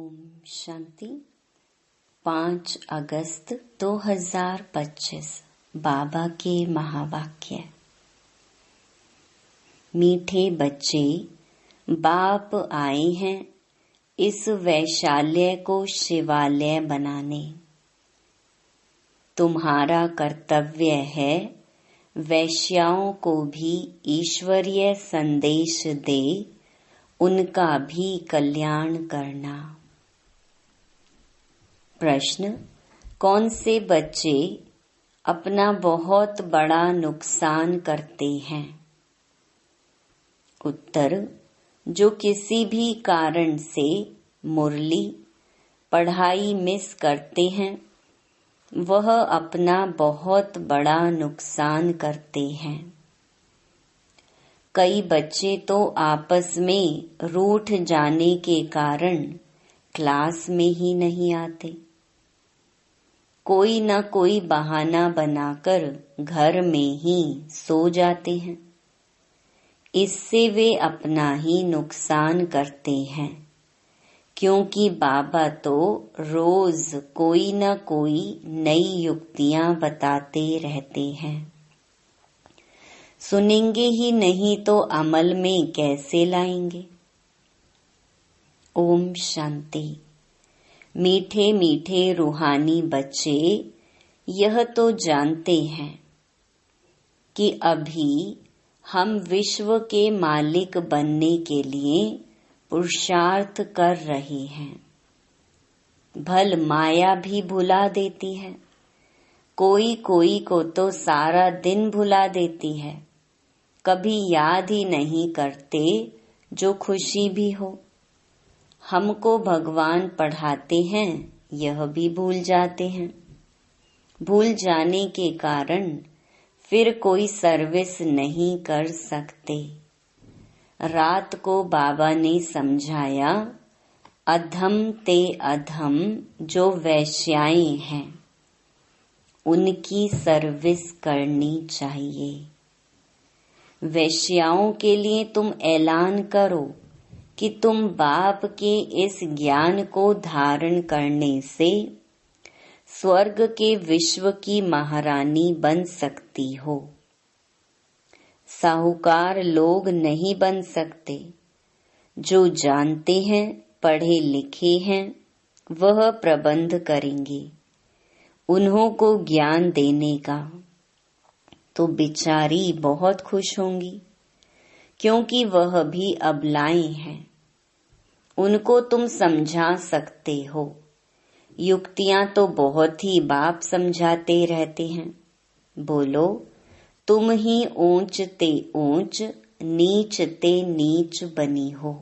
ओम शांति। 5 अगस्त 2025 बाबा के महावाक्य। मीठे बच्चे, बाप आए हैं इस वैशाल्य को शिवालय बनाने। तुम्हारा कर्तव्य है वैश्याओं को भी ईश्वरीय संदेश दे उनका भी कल्याण करना। प्रश्न: कौन से बच्चे अपना बहुत बड़ा नुकसान करते हैं? उत्तर: जो किसी भी कारण से मुरली पढ़ाई मिस करते हैं वह अपना बहुत बड़ा नुकसान करते हैं। कई बच्चे तो आपस में रूठ जाने के कारण क्लास में ही नहीं आते। कोई न कोई बहाना बनाकर घर में ही सो जाते हैं। इससे वे अपना ही नुकसान करते हैं, क्योंकि बाबा तो रोज कोई न कोई नई युक्तियां बताते रहते हैं। सुनेंगे ही नहीं तो अमल में कैसे लाएंगे? ओम शांति। मीठे मीठे रूहानी बच्चे यह तो जानते हैं कि अभी हम विश्व के मालिक बनने के लिए पुरुषार्थ कर रहे हैं। भल माया भी भुला देती है, कोई कोई को तो सारा दिन भुला देती है। कभी याद ही नहीं करते जो खुशी भी हो। हमको भगवान पढ़ाते हैं यह भी भूल जाते हैं। भूल जाने के कारण फिर कोई सर्विस नहीं कर सकते। रात को बाबा ने समझाया, अधम ते अधम जो वैश्याएं हैं उनकी सर्विस करनी चाहिए। वैश्याओं के लिए तुम ऐलान करो कि तुम बाप के इस ज्ञान को धारण करने से स्वर्ग के विश्व की महारानी बन सकती हो। साहूकार लोग नहीं बन सकते। जो जानते हैं, पढ़े लिखे हैं, वह प्रबंध करेंगे। उन्हों को ज्ञान देने का तो बेचारी बहुत खुश होंगी, क्योंकि वह भी अबलाएं हैं। उनको तुम समझा सकते हो। युक्तियां तो बहुत ही बाप समझाते रहते हैं। बोलो, तुम ही ऊंच ते ऊंच, नीच ते नीच बनी हो।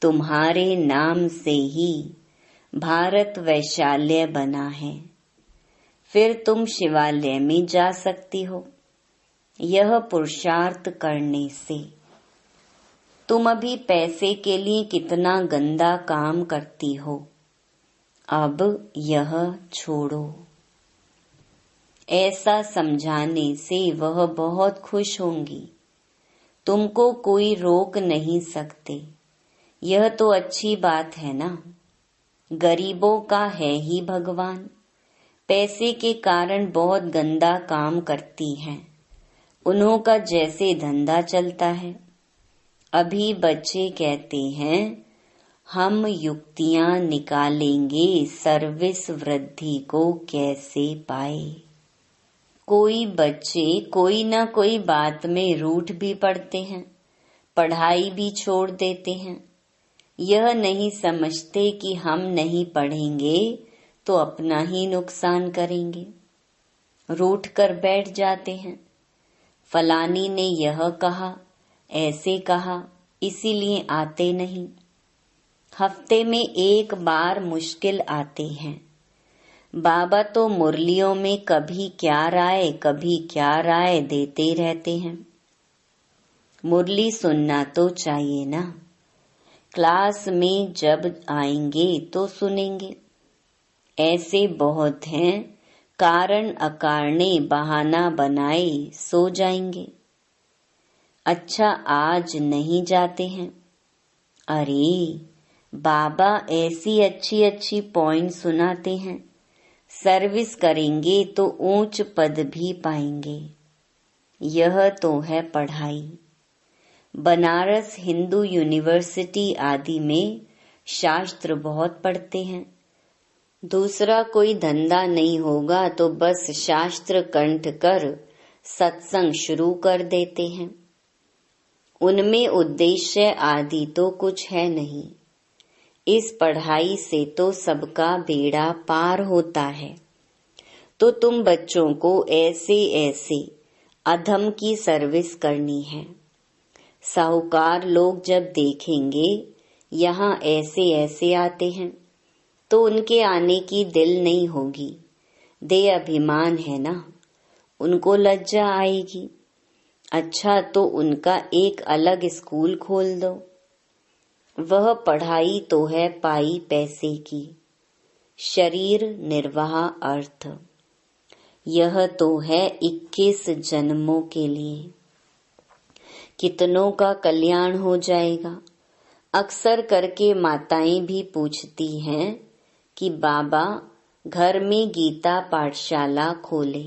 तुम्हारे नाम से ही भारत वैशाल्य बना है। फिर तुम शिवालय में जा सकती हो। यह पुरुषार्थ करने से तुम अभी पैसे के लिए कितना गंदा काम करती हो, अब यह छोड़ो। ऐसा समझाने से वह बहुत खुश होंगी। तुमको कोई रोक नहीं सकते। यह तो अच्छी बात है ना। गरीबों का है ही भगवान। पैसे के कारण बहुत गंदा काम करती हैं। उन्हों का जैसे धंधा चलता है। अभी बच्चे कहते हैं हम युक्तियां निकालेंगे सर्विस वृद्धि को कैसे पाए। कोई बच्चे कोई न कोई बात में रूठ भी पड़ते हैं, पढ़ाई भी छोड़ देते हैं। यह नहीं समझते कि हम नहीं पढ़ेंगे तो अपना ही नुकसान करेंगे। रूठ कर बैठ जाते हैं। फलानी ने यह कहा, ऐसे कहा, इसीलिए आते नहीं। हफ्ते में एक बार मुश्किल आते हैं। बाबा तो मुरलियों में कभी क्या राय देते रहते हैं। मुरली सुनना तो चाहिए ना। क्लास में जब आएंगे तो सुनेंगे। ऐसे बहुत हैं, कारण अकारणे बहाना बनाए सो जाएंगे। अच्छा, आज नहीं जाते हैं। अरे बाबा ऐसी अच्छी अच्छी पॉइंट सुनाते हैं, सर्विस करेंगे तो ऊंच पद भी पाएंगे। यह तो है पढ़ाई। बनारस हिंदू यूनिवर्सिटी आदि में शास्त्र बहुत पढ़ते हैं। दूसरा कोई धंधा नहीं होगा तो बस शास्त्र कंठ कर सत्संग शुरू कर देते हैं। उनमें उद्देश्य आदि तो कुछ है नहीं। इस पढ़ाई से तो सबका बेड़ा पार होता है। तो तुम बच्चों को ऐसे ऐसे अधम की सर्विस करनी है। साहूकार लोग जब देखेंगे यहाँ ऐसे ऐसे आते हैं तो उनके आने की दिल नहीं होगी। दे अभिमान है ना, उनको लज्जा आएगी। अच्छा तो उनका एक अलग स्कूल खोल दो। वह पढ़ाई तो है पाई पैसे की, शरीर निर्वाह अर्थ। यह तो है 21 जन्मों के लिए। कितनों का कल्याण हो जाएगा। अक्सर करके माताएं भी पूछती हैं कि बाबा घर में गीता पाठशाला खोले।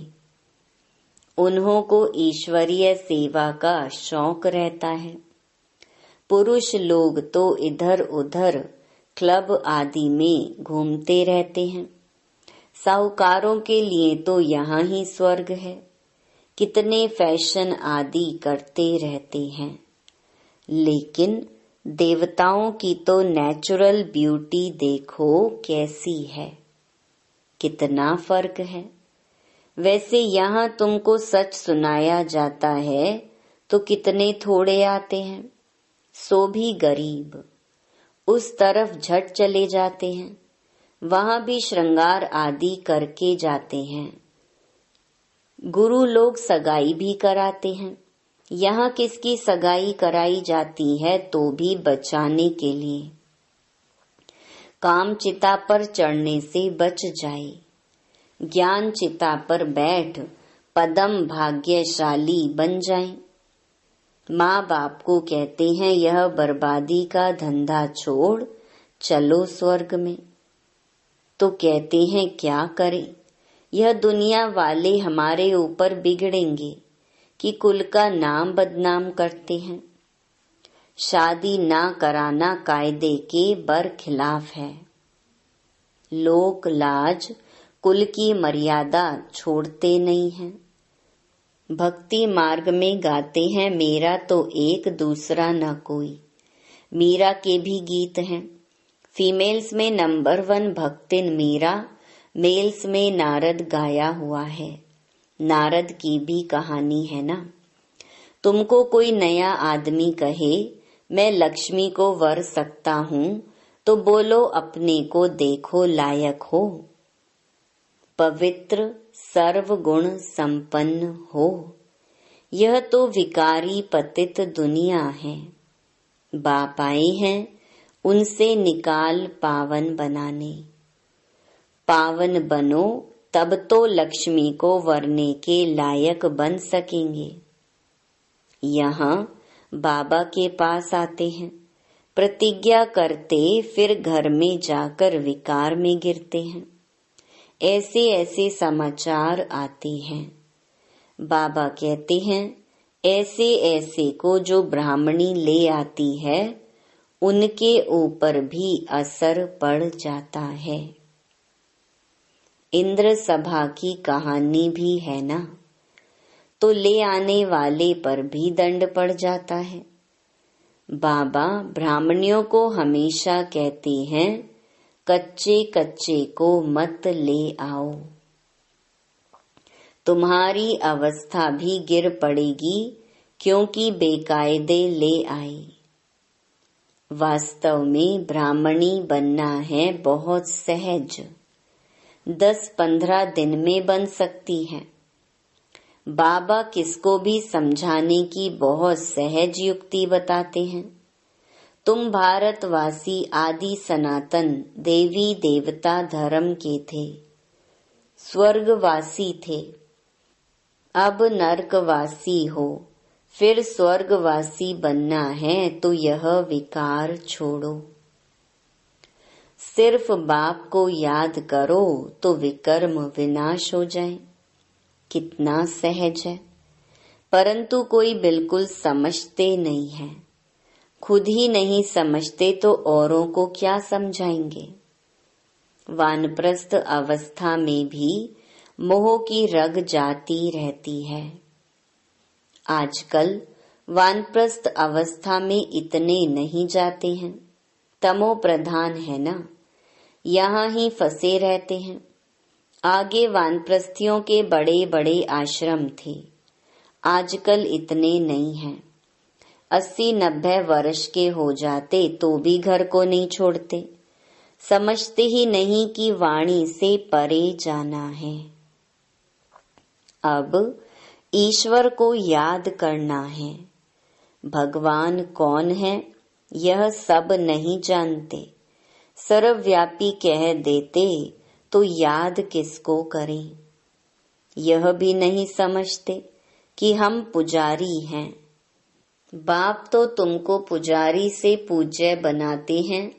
उन्हों को ईश्वरीय सेवा का शौक रहता है। पुरुष लोग तो इधर उधर क्लब आदि में घूमते रहते हैं। साहूकारों के लिए तो यहाँ ही स्वर्ग है। कितने फैशन आदि करते रहते हैं, लेकिन देवताओं की तो नेचुरल ब्यूटी देखो कैसी है। कितना फर्क है। वैसे यहाँ तुमको सच सुनाया जाता है तो कितने थोड़े आते हैं, सो भी गरीब। उस तरफ झट चले जाते हैं, वहाँ भी श्रृंगार आदि करके जाते हैं। गुरु लोग सगाई भी कराते हैं। यहाँ किसकी सगाई कराई जाती है तो भी बचाने के लिए। काम चिता पर चढ़ने से बच जाए। ज्ञान चिता पर बैठ पदम भाग्यशाली बन जाएं। माँ बाप को कहते हैं यह बर्बादी का धंधा छोड़ चलो स्वर्ग में। तो कहते हैं क्या करें, यह दुनिया वाले हमारे ऊपर बिगड़ेंगे कि कुल का नाम बदनाम करते हैं। शादी ना कराना कायदे के बरखिलाफ है। लोक लाज कुल की मर्यादा छोड़ते नहीं हैं। भक्ति मार्ग में गाते हैं मेरा तो एक दूसरा न कोई। मीरा के भी गीत हैं। फीमेल्स में नंबर 1 भक्तिन मीरा, मेल्स में नारद गाया हुआ है। नारद की भी कहानी है ना। तुमको कोई नया आदमी कहे मैं लक्ष्मी को वर सकता हूँ तो बोलो अपने को देखो लायक हो। पवित्र सर्वगुण संपन्न हो। यह तो विकारी पतित दुनिया है। बाप आए हैं उनसे निकाल पावन बनाने। पावन बनो तब तो लक्ष्मी को वरने के लायक बन सकेंगे। यहाँ बाबा के पास आते हैं, प्रतिज्ञा करते फिर घर में जाकर विकार में गिरते हैं। ऐसे ऐसे समाचार आते हैं। बाबा कहते हैं ऐसे ऐसे को जो ब्राह्मणी ले आती है उनके ऊपर भी असर पड़ जाता है। इंद्र सभा की कहानी भी है ना, तो ले आने वाले पर भी दंड पड़ जाता है। बाबा ब्राह्मणियों को हमेशा कहते हैं कच्चे कच्चे को मत ले आओ। तुम्हारी अवस्था भी गिर पड़ेगी क्योंकि बेकायदे ले आए। वास्तव में ब्राह्मणी बनना है बहुत सहज, 10-15 दिन में बन सकती है। बाबा किसको भी समझाने की बहुत सहज युक्ति बताते हैं। तुम भारतवासी आदि सनातन देवी देवता धर्म के थे, स्वर्गवासी थे। अब नरकवासी हो, फिर स्वर्गवासी बनना है तो यह विकार छोड़ो। सिर्फ बाप को याद करो तो विकर्म विनाश हो जाए। कितना सहज है, परंतु कोई बिल्कुल समझते नहीं है। खुद ही नहीं समझते तो औरों को क्या समझाएंगे। वानप्रस्थ अवस्था में भी मोह की रग जाती रहती है। आजकल वानप्रस्थ अवस्था में इतने नहीं जाते हैं, तमो प्रधान है ना, यहाँ ही फंसे रहते हैं। आगे वानप्रस्थियों के बड़े बड़े आश्रम थे, आजकल इतने नहीं हैं। 80-90 वर्ष के हो जाते तो भी घर को नहीं छोड़ते, समझते ही नहीं कि वाणी से परे जाना है। अब ईश्वर को याद करना है। भगवान कौन है यह सब नहीं जानते, सर्वव्यापी कह देते तो याद किसको करें। यह भी नहीं समझते कि हम पुजारी हैं। बाप तो तुमको पुजारी से पूज्य बनाते हैं,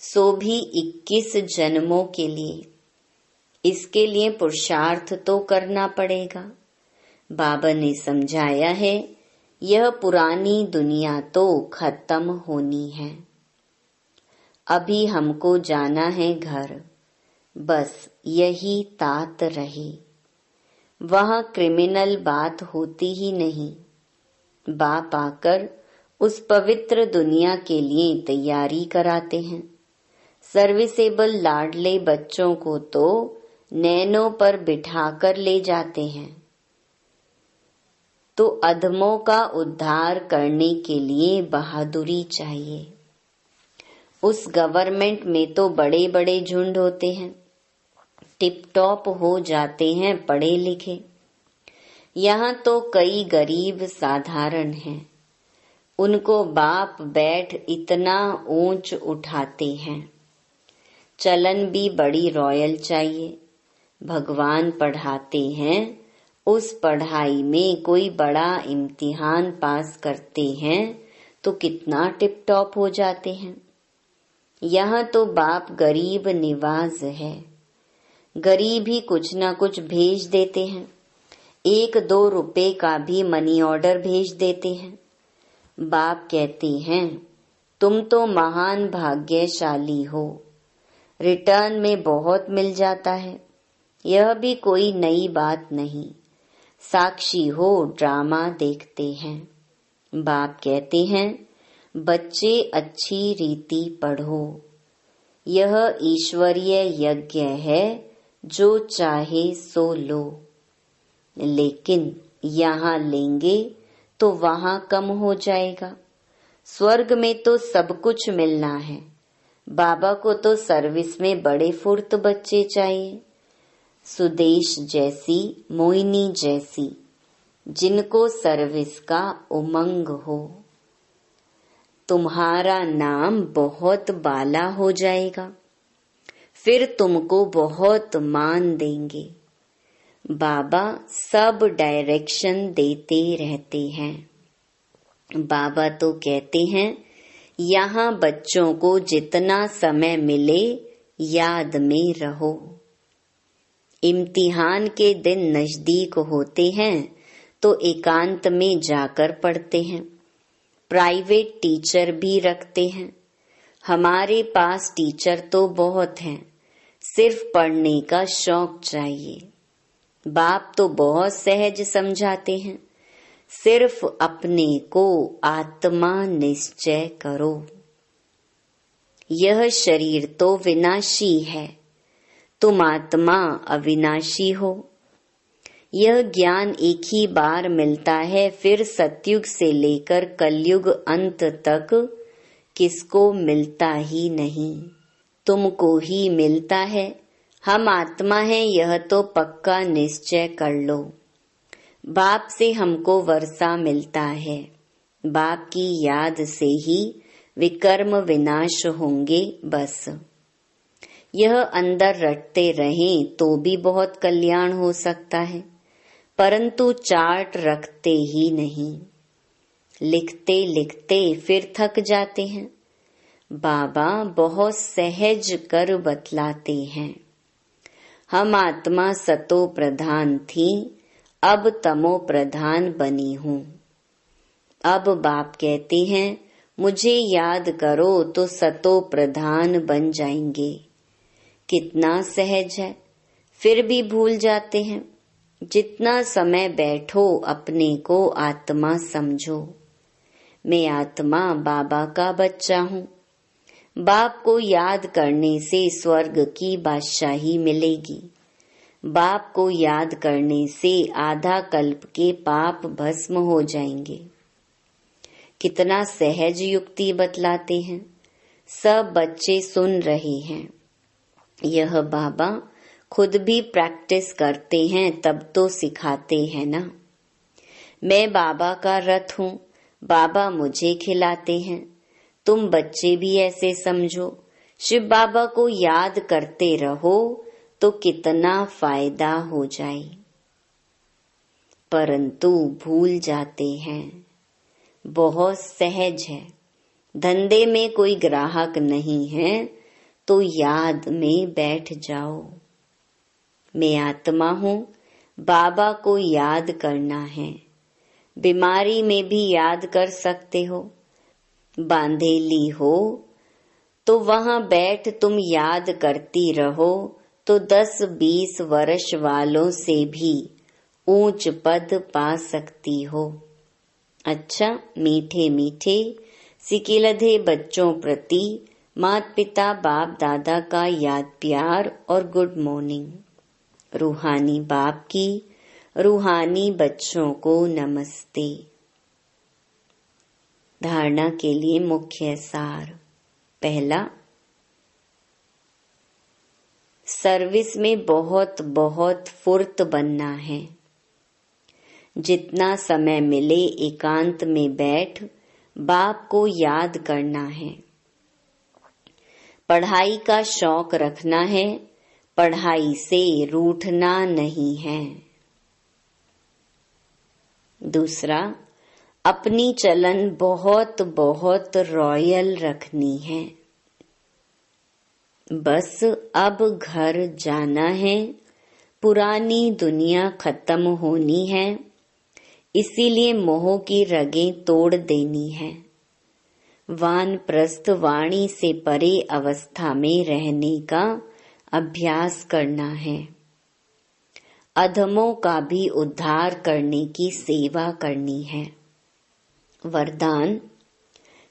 सो भी 21 जन्मों के लिए। इसके लिए पुरुषार्थ तो करना पड़ेगा। बाबा ने समझाया है, यह पुरानी दुनिया तो खत्म होनी है। अभी हमको जाना है घर, बस यही तात रही। वहाँ क्रिमिनल बात होती ही नहीं। बाप आकर उस पवित्र दुनिया के लिए तैयारी कराते हैं। सर्विसेबल लाडले बच्चों को तो नैनों पर बिठाकर ले जाते हैं। तो अधमों का उद्धार करने के लिए बहादुरी चाहिए। उस गवर्नमेंट में तो बड़े बड़े झुंड होते हैं, टिप टॉप हो जाते हैं पढ़े लिखे। यहाँ तो कई गरीब साधारण हैं, उनको बाप बैठ इतना ऊंच उठाते हैं। चलन भी बड़ी रॉयल चाहिए। भगवान पढ़ाते हैं, उस पढ़ाई में कोई बड़ा इम्तिहान पास करते हैं तो कितना टिप टॉप हो जाते हैं। यहाँ तो बाप गरीब निवाज है, गरीब ही कुछ ना कुछ भेज देते हैं। 1-2 रुपए का भी मनी ऑर्डर भेज देते हैं। बाप कहते हैं, तुम तो महान भाग्यशाली हो, रिटर्न में बहुत मिल जाता है। यह भी कोई नई बात नहीं, साक्षी हो ड्रामा देखते हैं। बाप कहते हैं, बच्चे अच्छी रीति पढ़ो, यह ईश्वरीय यज्ञ है, जो चाहे सो लो। लेकिन यहाँ लेंगे तो वहाँ कम हो जाएगा। स्वर्ग में तो सब कुछ मिलना है। बाबा को तो सर्विस में बड़े फुर्त बच्चे चाहिए, सुदेश जैसी, मोहिनी जैसी, जिनको सर्विस का उमंग हो। तुम्हारा नाम बहुत बाला हो जाएगा, फिर तुमको बहुत मान देंगे। बाबा सब डायरेक्शन देते रहते हैं। बाबा तो कहते हैं, यहाँ बच्चों को जितना समय मिले याद में रहो। इम्तिहान के दिन नजदीक होते हैं तो एकांत में जाकर पढ़ते हैं। प्राइवेट टीचर भी रखते हैं। हमारे पास टीचर तो बहुत हैं, सिर्फ पढ़ने का शौक चाहिए। बाप तो बहुत सहज समझाते हैं, सिर्फ अपने को आत्मा निश्चय करो। यह शरीर तो विनाशी है, तुम आत्मा अविनाशी हो। यह ज्ञान एक ही बार मिलता है, फिर सतयुग से लेकर कलयुग अंत तक किसको मिलता ही नहीं, तुमको ही मिलता है। हम आत्मा हैं, यह तो पक्का निश्चय कर लो। बाप से हमको वर्षा मिलता है, बाप की याद से ही विकर्म विनाश होंगे। बस यह अंदर रटते रहें तो भी बहुत कल्याण हो सकता है, परंतु चार्ट रखते ही नहीं। लिखते लिखते फिर थक जाते हैं। बाबा बहुत सहज कर बतलाते हैं। हम आत्मा सतो प्रधान थी, अब तमो प्रधान बनी हूँ। अब बाप कहते हैं मुझे याद करो तो सतो प्रधान बन जाएंगे। कितना सहज है, फिर भी भूल जाते हैं। जितना समय बैठो अपने को आत्मा समझो। मैं आत्मा बाबा का बच्चा हूँ। बाप को याद करने से स्वर्ग की बादशाही मिलेगी। बाप को याद करने से आधा कल्प के पाप भस्म हो जाएंगे। कितना सहज युक्ति बतलाते हैं। सब बच्चे सुन रहे हैं। यह बाबा खुद भी प्रैक्टिस करते हैं तब तो सिखाते हैं ना। मैं बाबा का रथ हूँ, बाबा मुझे खिलाते हैं। तुम बच्चे भी ऐसे समझो। शिव बाबा को याद करते रहो तो कितना फायदा हो जाए। परंतु भूल जाते हैं। बहुत सहज है। धंधे में कोई ग्राहक नहीं है तो याद में बैठ जाओ। मैं आत्मा हूँ, बाबा को याद करना है। बीमारी में भी याद कर सकते हो। बांधेली हो तो वहां बैठ तुम याद करती रहो तो 10-20 वर्ष वालों से भी ऊंच पद पा सकती हो। अच्छा, मीठे मीठे सिकिलधे बच्चों प्रति माता पिता बाप दादा का याद प्यार और गुड मॉर्निंग। रूहानी बाप की रूहानी बच्चों को नमस्ते। धारणा के लिए मुख्य सार। पहला, सर्विस में बहुत बहुत फुर्त बनना है। जितना समय मिले एकांत में बैठ बाप को याद करना है। पढ़ाई का शौक रखना है, पढ़ाई से रूठना नहीं है। दूसरा, अपनी चलन बहुत बहुत रॉयल रखनी है। बस अब घर जाना है, पुरानी दुनिया खत्म होनी है, इसीलिए मोह की रगें तोड़ देनी है। वानप्रस्थ वाणी से परे अवस्था में रहने का अभ्यास करना है। अधमों का भी उद्धार करने की सेवा करनी है। वरदान,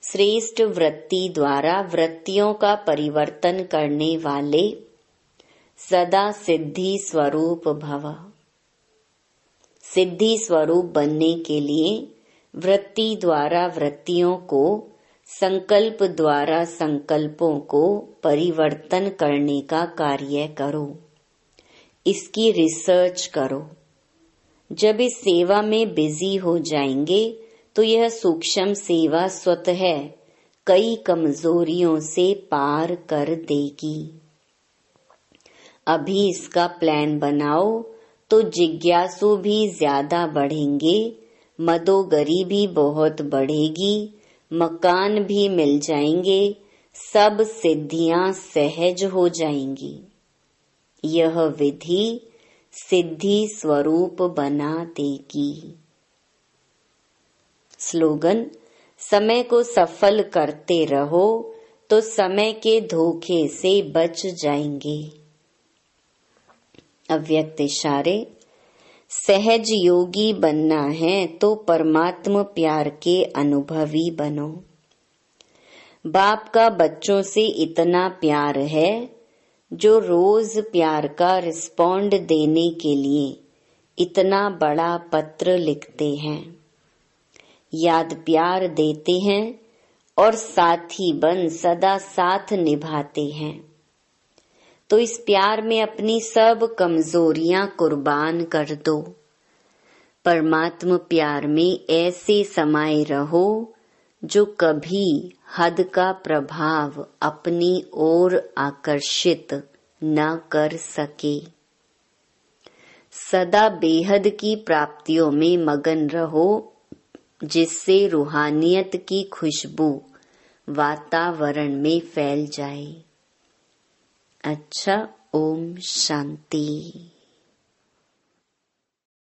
श्रेष्ठ वृत्ति द्वारा वृत्तियों का परिवर्तन करने वाले सदा सिद्धि स्वरूप भव। सिद्धि स्वरूप बनने के लिए वृत्ति द्वारा वृत्तियों को, संकल्प द्वारा संकल्पों को परिवर्तन करने का कार्य करो। इसकी रिसर्च करो। जब इस सेवा में बिजी हो जाएंगे तो यह सूक्ष्म सेवा स्वतः कई कमजोरियों से पार कर देगी। अभी इसका प्लान बनाओ तो जिज्ञासु भी ज्यादा बढ़ेंगे, मदोगरी भी बहुत बढ़ेगी, मकान भी मिल जाएंगे, सब सिद्धियां सहज हो जाएंगी। यह विधि सिद्धि स्वरूप बना देगी। स्लोगन, समय को सफल करते रहो तो समय के धोखे से बच जाएंगे। अव्यक्त इशारे, सहज योगी बनना है तो परमात्मा प्यार के अनुभवी बनो। बाप का बच्चों से इतना प्यार है जो रोज प्यार का रिस्पॉन्ड देने के लिए इतना बड़ा पत्र लिखते हैं, याद प्यार देते हैं और साथी बन सदा साथ निभाते हैं। तो इस प्यार में अपनी सब कमजोरियां कुर्बान कर दो। परमात्मा प्यार में ऐसे समाये रहो जो कभी हद का प्रभाव अपनी ओर आकर्षित न कर सके। सदा बेहद की प्राप्तियों में मगन रहो, जिससे रूहानियत की खुशबू वातावरण में फैल जाए। अच्छा, ओम शांति।